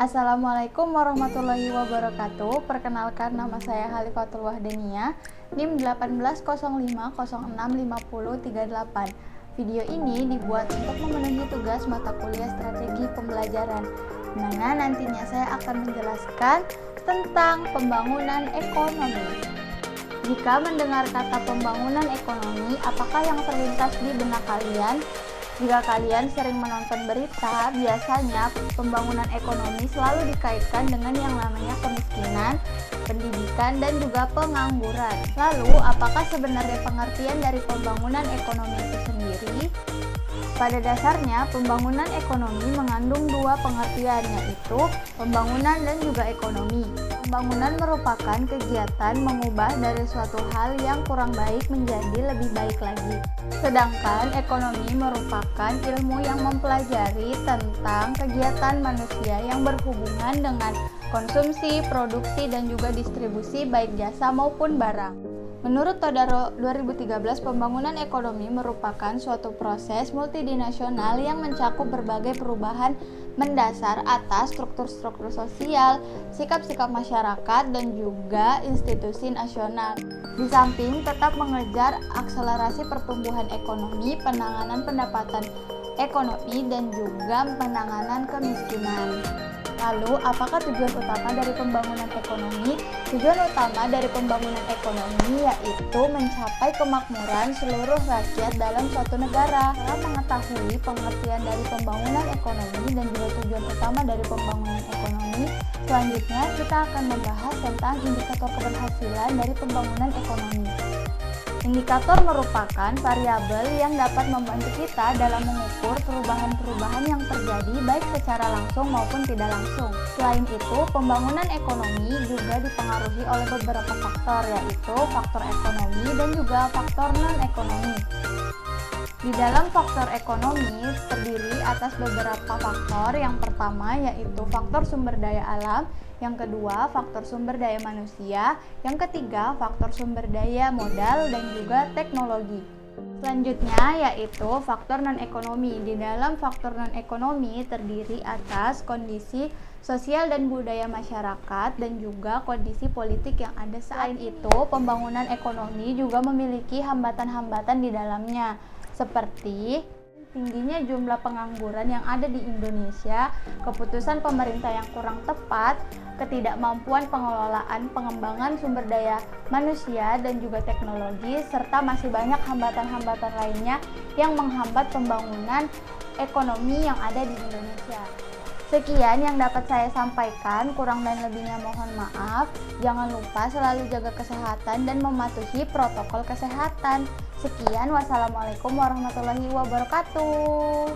Assalamualaikum warahmatullahi wabarakatuh. Perkenalkan, nama saya Halifatul Wahdania, NIM 1805065038. Video ini dibuat untuk memenuhi tugas mata kuliah strategi pembelajaran, di mana nantinya saya akan menjelaskan tentang pembangunan ekonomi. Jika mendengar kata pembangunan ekonomi, apakah yang terlintas di benak kalian? Jika kalian sering menonton berita, biasanya pembangunan ekonomi selalu dikaitkan dengan yang namanya kemiskinan, pendidikan, dan juga pengangguran. Lalu, apakah sebenarnya pengertian dari pembangunan ekonomi itu sendiri? Pada dasarnya, pembangunan ekonomi mengandung dua pengertian, yaitu pembangunan dan juga ekonomi. Pembangunan merupakan kegiatan mengubah dari suatu hal yang kurang baik menjadi lebih baik lagi. Sedangkan ekonomi merupakan ilmu yang mempelajari tentang kegiatan manusia yang berhubungan dengan konsumsi, produksi, dan juga distribusi baik jasa maupun barang. Menurut Todaro 2013, pembangunan ekonomi merupakan suatu proses multidinasional yang mencakup berbagai perubahan mendasar atas struktur-struktur sosial, sikap-sikap masyarakat, dan juga institusi nasional. Di samping tetap mengejar akselerasi pertumbuhan ekonomi, penanganan pendapatan ekonomi, dan juga penanganan kemiskinan. Lalu, apakah tujuan utama dari pembangunan ekonomi? Tujuan utama dari pembangunan ekonomi yaitu mencapai kemakmuran seluruh rakyat dalam suatu negara. Setelah mengetahui pengertian dari pembangunan ekonomi dan juga tujuan utama dari pembangunan ekonomi, selanjutnya kita akan membahas tentang indikator keberhasilan dari pembangunan ekonomi. Indikator merupakan variabel yang dapat membantu kita dalam mengukur perubahan-perubahan yang terjadi baik secara langsung maupun tidak langsung. Selain itu, pembangunan ekonomi juga dipengaruhi oleh beberapa faktor, yaitu faktor ekonomi dan juga faktor non-ekonomi. Di dalam faktor ekonomi terdiri atas beberapa faktor. Yang pertama yaitu faktor sumber daya alam, yang kedua faktor sumber daya manusia, yang ketiga faktor sumber daya modal dan juga teknologi. Selanjutnya yaitu faktor non-ekonomi. Di dalam faktor non-ekonomi terdiri atas kondisi sosial dan budaya masyarakat dan juga kondisi politik yang ada saat itu. Pembangunan ekonomi juga memiliki hambatan-hambatan di dalamnya, seperti tingginya jumlah pengangguran yang ada di Indonesia, keputusan pemerintah yang kurang tepat, ketidakmampuan pengelolaan pengembangan sumber daya manusia dan juga teknologi, serta masih banyak hambatan-hambatan lainnya yang menghambat pembangunan ekonomi yang ada di Indonesia. Sekian yang dapat saya sampaikan, kurang dan lebihnya mohon maaf. Jangan lupa selalu jaga kesehatan dan mematuhi protokol kesehatan. Sekian, wassalamualaikum warahmatullahi wabarakatuh.